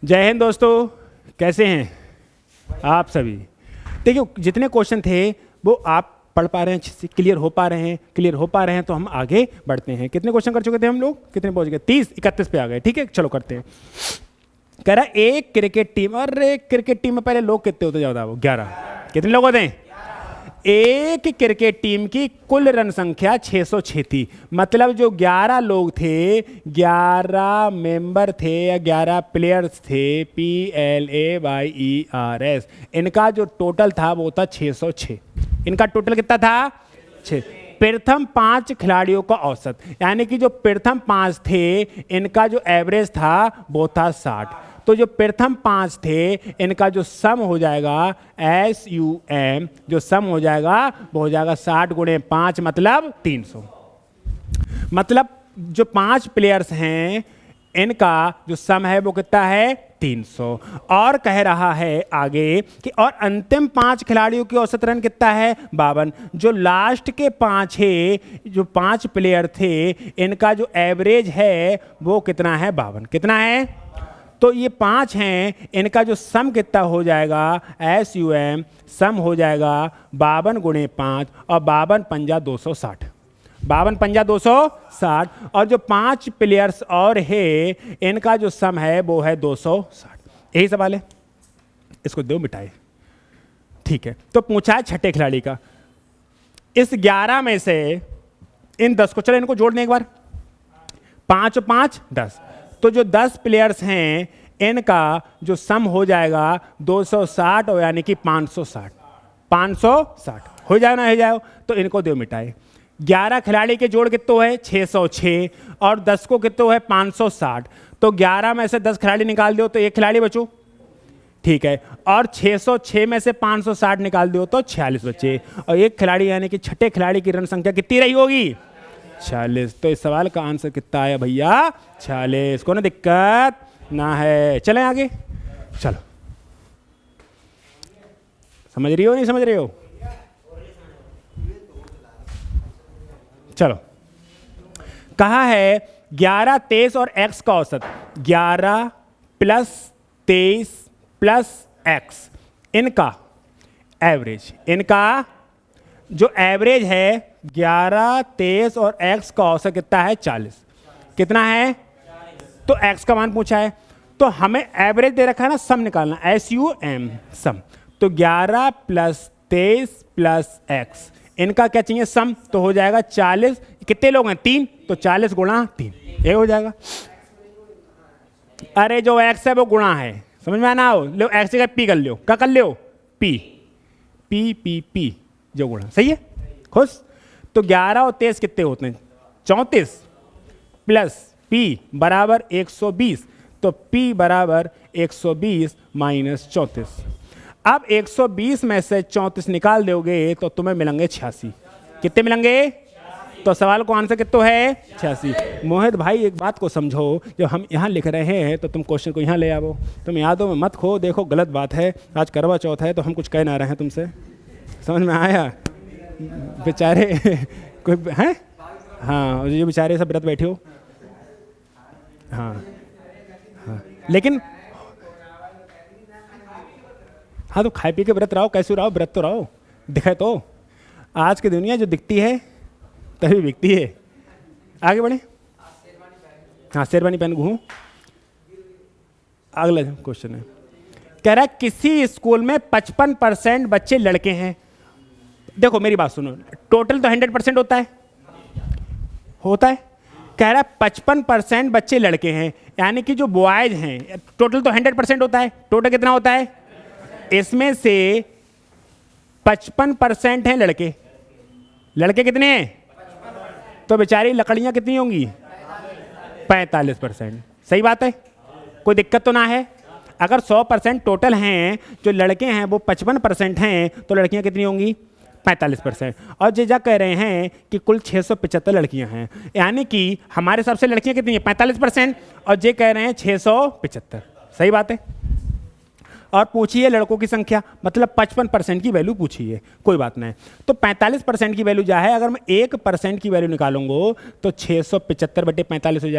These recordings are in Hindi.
जय हिंद दोस्तों, कैसे हैं आप सभी। देखिए, जितने क्वेश्चन थे वो आप पढ़ पा रहे हैं, क्लियर हो पा रहे हैं तो हम आगे बढ़ते हैं। कितने क्वेश्चन कर चुके थे हम लोग, कितने पहुंच गए? 30 31 पे आ गए। ठीक है, चलो करते हैं। कह रहा एक क्रिकेट टीम, और क्रिकेट टीम में पहले लोग कितने होते जाता वो 11। कितने लोग होते हैं? एक क्रिकेट टीम की कुल रन संख्या 606 थी। मतलब जो 11 लोग थे, 11 मेंबर थे या 11 प्लेयर्स थे, PLAYERS, इनका जो टोटल था वो था 606। इनका टोटल कितना था? 6। प्रथम 5 खिलाड़ियों का औसत, यानी कि जो प्रथम 5 थे इनका जो एवरेज था वो था 60। तो जो प्रथम 5 थे इनका जो सम हो जाएगा SUM, जो सम हो जाएगा वो हो जाएगा 60 गुणे 5 मतलब 300। मतलब जो 5 प्लेयर्स हैं इनका जो सम है वो कितना है? 300। और कह रहा है आगे कि और अंतिम 5 खिलाड़ियों की औसत रन कितना है? 52। जो लास्ट के 5 है, जो 5 प्लेयर थे इनका जो एवरेज है वो कितना है? 52। कितना है? तो ये 5 हैं, इनका जो सम कितना हो जाएगा? SUM सम हो जाएगा 52 गुणे 5, और 52 पंजा 260। 52 पंजा 260। और जो 5 प्लेयर्स और है इनका जो सम है वो है 260। यही सवाल है, इसको दो मिटाए। ठीक है, तो पूछा है छठे खिलाड़ी का। इस 11 में से इन 10 को, चलो इनको जोड़ दें एक बार। 5 और 5 10। तो जो 10 प्लेयर्स हैं इनका जो सम हो जाएगा 260, और यानी कि 560। 560 हो जाए ना? हो जाए तो इनको दो मिटाए। 11 खिलाड़ी के जोड़ कितने है? 606, और 10 को कितने है? 560। तो 11 में से 10 खिलाड़ी निकाल दो तो एक खिलाड़ी बचो। ठीक है, और 606 में से 560 निकाल दो तो 46 बचे, और एक खिलाड़ी यानी कि छठे खिलाड़ी की रन संख्या कितनी रही होगी? 46। तो इस सवाल का आंसर कितना आया भैया? 46। को ना दिक्कत ना है। चलें आगे। चलो, समझ रही हो नहीं समझ रही हो? चलो, कहा है 11, 23 और x का औसत। 11 प्लस 23 प्लस x, इनका एवरेज, इनका जो एवरेज है 11, 23 और x का औसत कितना है? 40। कितना है? तो x का मान पूछा है तो हमें एवरेज दे रखा है ना, सम निकालना, SUM सम। तो 11 प्लस 23 प्लस x, इनका क्या चाहिए? सम। तो हो जाएगा 40। कितने लोग हैं? 3। तो 40 गुणा 3, ये हो जाएगा। अरे जो x है वो गुणा है, समझ में आना हो? लो x का p कर लो। क्या कर लो? p p p p, जो गुणा। सही है, खुश। तो 11 और 23 कितने होते हैं? 34 प्लस p बराबर 120। तो p बराबर 120 माइनस 34। अब 120 में से 34 निकाल दोगे तो तुम्हें मिलेंगे 86। कितने मिलेंगे? तो सवाल को आंसर कितना है? 86। मोहित भाई एक बात को समझो, जब हम यहाँ लिख रहे हैं तो तुम क्वेश्चन को यहाँ ले आओ, तुम यादों में मत खो। देखो गलत बात है, आज करवा चौथ है तो हम कुछ कह ना रहे हैं तुमसे। समझ में आया? बेचारे कोई हैं, हाँ, जो बेचारे सब व्रत बैठे हो, हाँ हाँ, लेकिन हाँ, तो खाए पी के व्रत रहो, कैसे रहो, व्रत तो रहो। दिखे तो आज की दुनिया जो दिखती है तभी बिकती है। आगे बढ़े। हाँ, शेरवानी पहन घूम। अगला क्वेश्चन है, कह रहा है किसी स्कूल में 55% बच्चे लड़के हैं। देखो मेरी बात सुनो, टोटल तो 100% होता है, होता है। कह रहा है 55% बच्चे लड़के हैं, यानी कि जो बॉयज हैं, टोटल तो 100% होता है। टोटल कितना होता है? इसमें से 55% हैं लड़के। लड़के कितने हैं? तो बेचारी लकड़ियां कितनी होंगी? 45%। सही बात है, कोई दिक्कत तो ना है। अगर 100% टोटल हैं, जो लड़के हैं वो 55% हैं, तो लड़कियां कितनी होंगी? 45%। और जीजा कह रहे हैं कि कुल 675 लड़कियां हैं, यानी कि हमारे हिसाब से लड़कियां कितनी हैं? 45%, और जे कह रहे हैं 675। सही बात है। और पूछिए लड़कों की संख्या, मतलब 55% की वैल्यू पूछिए, कोई बात नहीं। तो 45% की वैल्यू क्या है? अगर मैं 1% की वैल्यू निकालूंगा तो 675/45 हो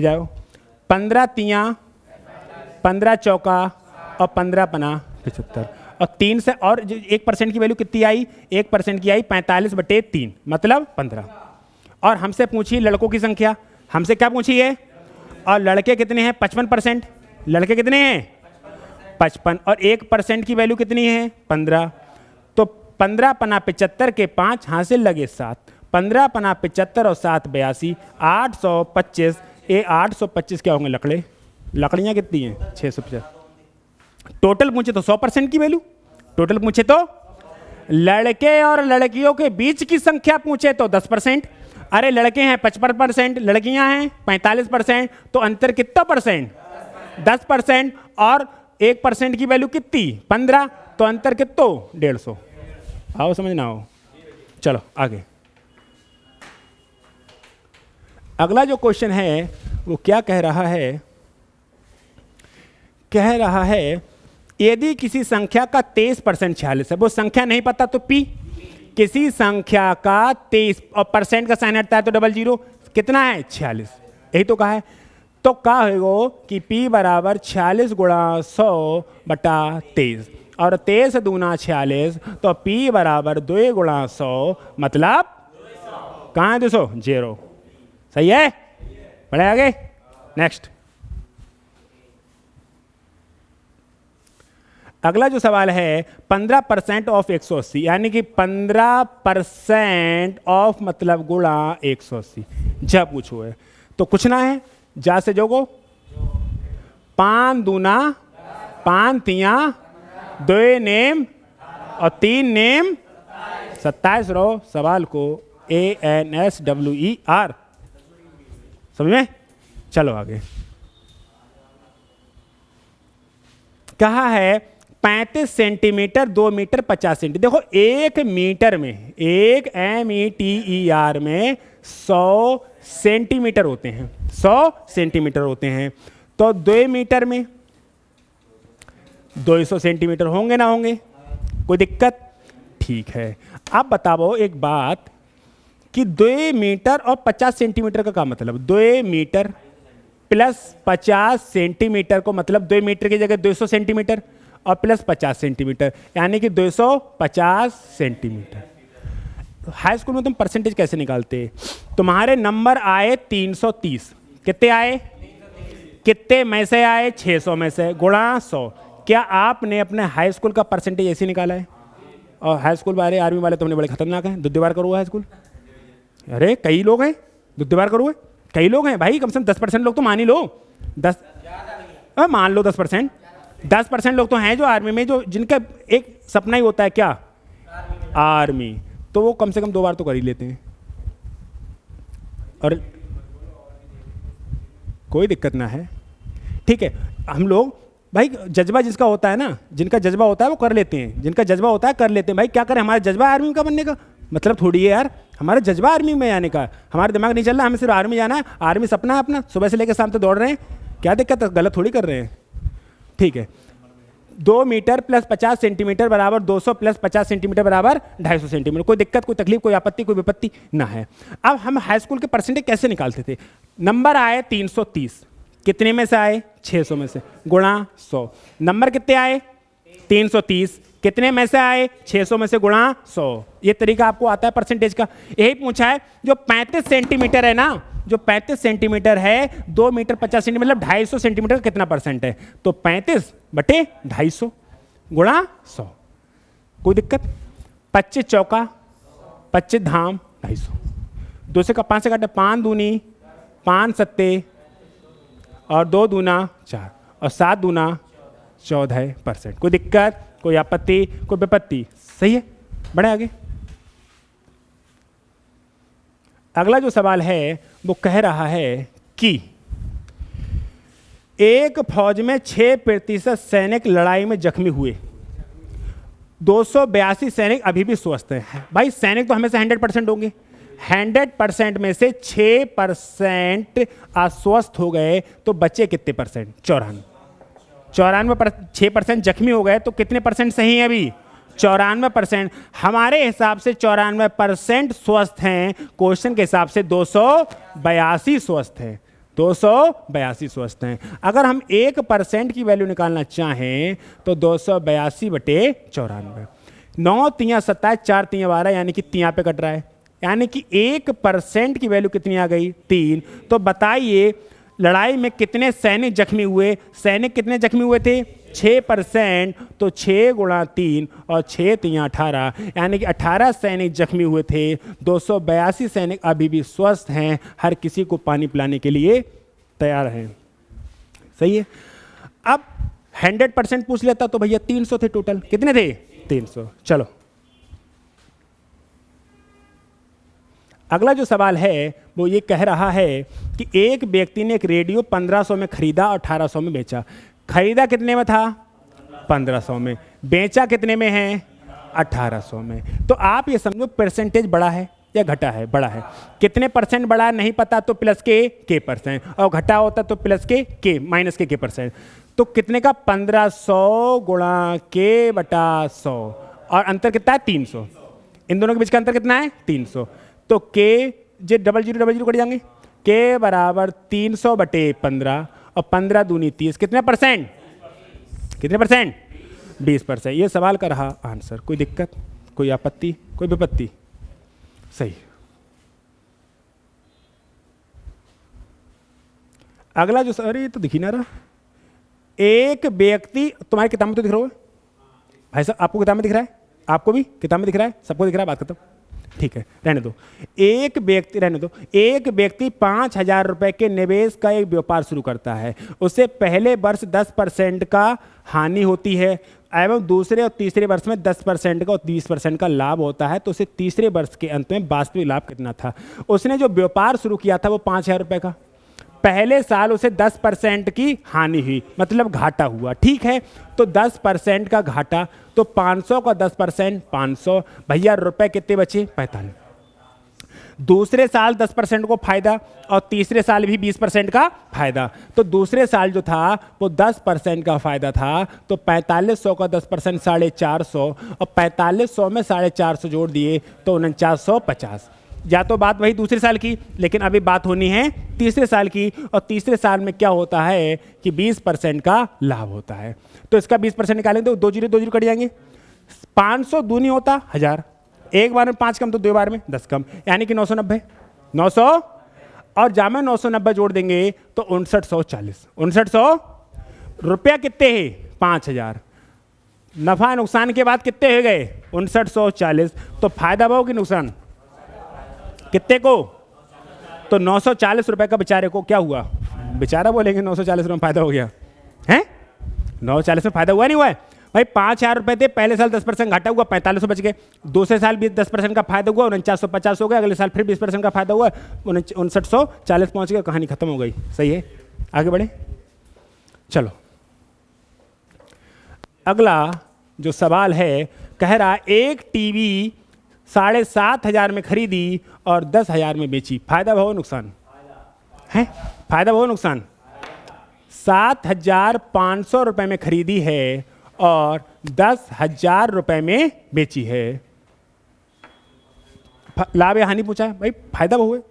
जाओ। 15 तियाँ 15 चौका और 15 पना 75 और 3 से और 1% की वैल्यू कितनी आई? 1% की आई 45/3 मतलब 15। और हमसे पूछिए लड़कों की संख्या, हमसे क्या पूछी है? और लड़के कितने हैं? 55%। लड़के कितने हैं? 55 और 1% की वैल्यू कितनी है? 15। तो 15 पना 75 के 5 हासिल लगे 7, 15 पना 75 और 7 82, 825। ये 825 क्या होंगे? लकड़े। लकड़ियाँ कितनी हैं? 650। टोटल पूछे तो 100% की वैल्यू, टोटल पूछे तो लड़के और लड़कियों के बीच की संख्या पूछे तो 10%। अरे लड़के हैं 55%, लड़कियां हैं 45%, तो अंतर कितना परसेंट? 10%। और 1% की वैल्यू कितनी? 15, तो अंतर कितना? 150। आओ समझना हो। चलो आगे। अगला जो क्वेश्चन है वो क्या कह रहा है? कह रहा है यदि किसी संख्या का 23% 46 है, वो संख्या नहीं पता तो पी। किसी संख्या का 23 और परसेंट का साइन हटता है तो डबल जीरो, कितना है? 46। यही तो कहा है। तो क्या होगा कि P बराबर 46 गुणा 100/23 और 23 दूना 46, तो P बराबर 2 गुणा 100 मतलब कहाँ है? 200 0। सही है? बढ़े आगे। नेक्स्ट। अगला जो सवाल है 15% ऑफ 180, यानी कि 15% ऑफ मतलब गुणा 180 जब पूछो है तो कुछ ना है, जा से जोगो 5 दूना 5 तिया 2 नेम और 3 नेम 27 रो सवाल को ANSWER। समझ में? चलो आगे। कहा है 35 सेंटीमीटर 2 मीटर 50 सेंटीमीटर। देखो 1 मीटर में, 1 METER में 100 सेंटीमीटर होते हैं, 100 सेंटीमीटर होते हैं। तो 2 मीटर में 200 सेंटीमीटर होंगे ना होंगे? कोई दिक्कत? ठीक है। अब बताओ एक बात कि 2 मीटर और 50 सेंटीमीटर का क्या मतलब? 2 मीटर प्लस 50 सेंटीमीटर को मतलब 2 मीटर की जगह 200 सेंटीमीटर और प्लस 50 सेंटीमीटर, यानी कि 250 सेंटीमीटर। हाई स्कूल में तुम परसेंटेज कैसे निकालते? तुम्हारे नंबर आए 330, कितने आए? कितने में से आए? 600 में से, गुणा 100। क्या आपने अपने हाई स्कूल का परसेंटेज ऐसे निकाला है? और हाई स्कूल वाले, आर्मी वाले तुमने बड़े खतरनाक हैं, दुद्देवार करो हाई स्कूल। अरे कई लोग हैं दुद्देवार करो, कई लोग हैं भाई, कम से कम 10% लोग तो मान ही लो। 10 मान लो 10%। 10% लोग तो हैं जो आर्मी में, जो जिनका एक सपना ही होता है क्या? आर्मी। तो वो कम से कम 2 बार तो कर ही लेते हैं और कोई दिक्कत ना है। ठीक है। हम लोग भाई जज्बा जिसका होता है ना, जिनका जज्बा होता है वो कर लेते हैं, जिनका जज्बा होता है कर लेते हैं। भाई क्या करें, हमारा जज्बा आर्मी का बनने का मतलब थोड़ी है यार, हमारा जज्बा आर्मी में आने का। हमारा दिमाग नहीं चल रहा, हमें सिर्फ आर्मी जाना है, आर्मी सपना है अपना, सुबह से लेकर शाम तक दौड़ रहे हैं। क्या दिक्कत है? गलत थोड़ी कर रहे हैं। ठीक है। 2 मीटर प्लस 50 सेंटीमीटर बराबर 200 प्लस 50 सेंटीमीटर बराबर 250 सेंटीमीटर। कोई दिक्कत, कोई तकलीफ, कोई आपत्ति, कोई विपत्ति ना है। अब हम हाई स्कूल के परसेंटेज कैसे निकालते थे? नंबर आए 330, कितने में से आए? 600 में से, गुणा 100। नंबर कितने आए? 330, कितने में से आए? 600 में से, गुणा 100। ये तरीका आपको आता है परसेंटेज का। यही पूछा है। जो 35 सेंटीमीटर है ना, जो 35 सेंटीमीटर है, 2 मीटर 50 सेंटीमीटर मतलब 250 सेंटीमीटर का कितना परसेंट है? तो 35/250 गुणा 100। कोई दिक्कत? 25 चौका 25 धाम 250। 2 से 5 से काटे, 5 दूनी 5 सत्ते और 2 दूना 4 और 7 दूना 14%। कोई दिक्कत, कोई आपत्ति, कोई विपत्ति? सही है। बढ़े आगे। अगला जो सवाल है वो कह रहा है कि एक फौज में 6% सैनिक लड़ाई में जख्मी हुए, 282 सैनिक अभी भी स्वस्थ हैं। भाई सैनिक तो हमेशा 100% होंगे, 100% में से 6% अस्वस्थ हो गए तो बचे कितने परसेंट? 94। 6% जख्मी हो गए तो कितने परसेंट सही है अभी? 94%। हमारे हिसाब से 94% स्वस्थ हैं, क्वेश्चन के हिसाब से 282 स्वस्थ हैं। 282 स्वस्थ हैं। अगर हम 1% की वैल्यू निकालना चाहें तो 282/94। 9 तियाँ 27, 4 तियाँ 12, यानी कि तियाँ पे कट रहा है, यानी कि 1% की वैल्यू कितनी आ गई? 3। तो बताइए लड़ाई में कितने सैनिक जख्मी हुए? सैनिक कितने जख्मी हुए थे? 6%। तो 6 गुणा 3 और 6 तियाँ 18, यानी कि 18 सैनिक जख्मी हुए थे। 282 सैनिक अभी भी स्वस्थ हैं, हर किसी को पानी पिलाने के लिए तैयार हैं। सही है। अब 100% पूछ लेता तो भैया 300 थे टोटल। कितने थे? 300। चलो अगला जो सवाल है वो ये कह रहा है कि एक व्यक्ति ने एक रेडियो 1500 में खरीदा और 1800 में बेचा। खरीदा कितने में था? 1500 में। बेचा कितने में है? 1800 में। तो आप ये समझो परसेंटेज बड़ा है या घटा है? बड़ा है। कितने परसेंट बड़ा है नहीं पता तो प्लस के परसेंट, और घटा होता तो प्लस के माइनस के परसेंट। तो कितने का? 1500 गुणा के बटा 100, और अंतर कितना है? 300। इन दोनों के बीच का अंतर कितना है? 300। तो के जे डबल जीरो कट जाएंगे। के बराबर 300/15, और 15 दूनी 30। कितने परसेंट? कितने परसेंट? 20%। ये सवाल का रहा आंसर। कोई दिक्कत, कोई आपत्ति, कोई विपत्ति? सही। अगला जो, अरे ये तो दिख ही ना रहा। एक व्यक्ति, तुम्हारी किताब में तो दिख रहा है भाई साहब, आपको किताब में दिख रहा है? आपको भी किताब में दिख रहा है? सबको दिख रहा है? बात खत्म। ठीक है, रहने दो। एक व्यक्ति 5000 रुपए के निवेश का एक व्यापार शुरू करता है। उसे पहले वर्ष 10% का हानि होती है एवं दूसरे और तीसरे वर्ष में 10% का और 20% का लाभ होता है। तो उसे तीसरे वर्ष के अंत में वास्तविक लाभ कितना था? उसने जो व्यापार शुरू किया था वो 5000 रुपए का। पहले साल उसे 10% की हानि हुई, मतलब घाटा हुआ। ठीक है, तो 10% का घाटा, तो 500 का 10% 500। भैया रुपए कितने बचे? 45। दूसरे साल 10% को फायदा और तीसरे साल भी 20% का फायदा। तो दूसरे साल जो था वो 10% का फायदा था, तो 4500 का 10% 450, और 4500 में 450 जोड़ दिए तो 4950। या तो बात वही दूसरे साल की, लेकिन अभी बात होनी है तीसरे साल की। और तीसरे साल में क्या होता है कि 20% का लाभ होता है। तो इसका 20% निकालेंगे तो 2 जीरो कट जाएंगे। 500 दूनी होता 1000, एक बार में 5 कम तो 2 बार में 10 कम, यानी कि 990। 900 और जामे 990 जोड़ देंगे तो 5940। 5900 रुपया कितने हैं? 5000। नफा नुकसान के बाद कितने हो गए? 5940। तो फायदा भाव कि नुकसान? कितने को? तो 940 रुपए का बेचारे को क्या हुआ? बेचारा बोलेंगे 940 रुपये में फायदा हो गया है? 940 में फायदा हुआ नहीं हुआ है भाई? 5000 रुपए थे, पहले साल 10% घाटा हुआ, 4500 बच गए। दूसरे साल भी 10% का फायदा हुआ, 4950 हो गया। अगले साल फिर 20% का फायदा हुआ, 5940 पहुंच गया। कहानी खत्म हो गई। सही है, आगे बढ़े। चलो अगला जो सवाल है कह रहा एक टीवी 7500 में खरीदी और 10000 में बेची। फायदा भाव नुकसान है? फायदा भाव नुकसान। 7500 रुपए में खरीदी है और 10000 रुपए में बेची है। लाभ या हानि पूछा है भाई, फायदा भाव है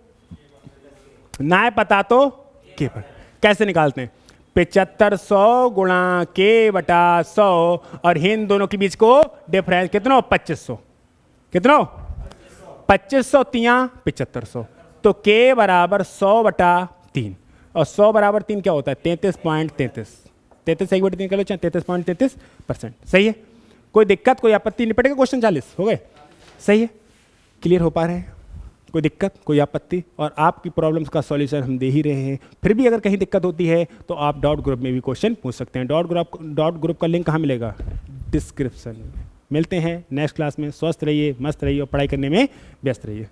ना पता तो के पर कैसे निकालते हैं? 7500 गुणा के बटा 100, और इन दोनों के बीच को डिफरेंस कितना? 2500। कितना? 2500 तियाँ 7500। तो के बराबर 100/3, और 100/3 क्या होता है? 33.33। 33 निकालो, 33.33%। सही है, कोई दिक्कत, कोई आपत्ति? निपटेगा क्वेश्चन 40 हो गए। सही है, क्लियर हो पा रहे हैं? कोई दिक्कत, कोई आपत्ति? और आपकी प्रॉब्लम्स का सॉल्यूशन हम दे ही रहे हैं। फिर भी अगर कहीं दिक्कत होती है तो आप डॉट ग्रुप में भी क्वेश्चन पूछ सकते हैं। डॉट ग्रुप का लिंक कहाँ मिलेगा? डिस्क्रिप्शन में। मिलते हैं नेक्स्ट क्लास में। स्वस्थ रहिए, मस्त रहिए और पढ़ाई करने में व्यस्त रहिए।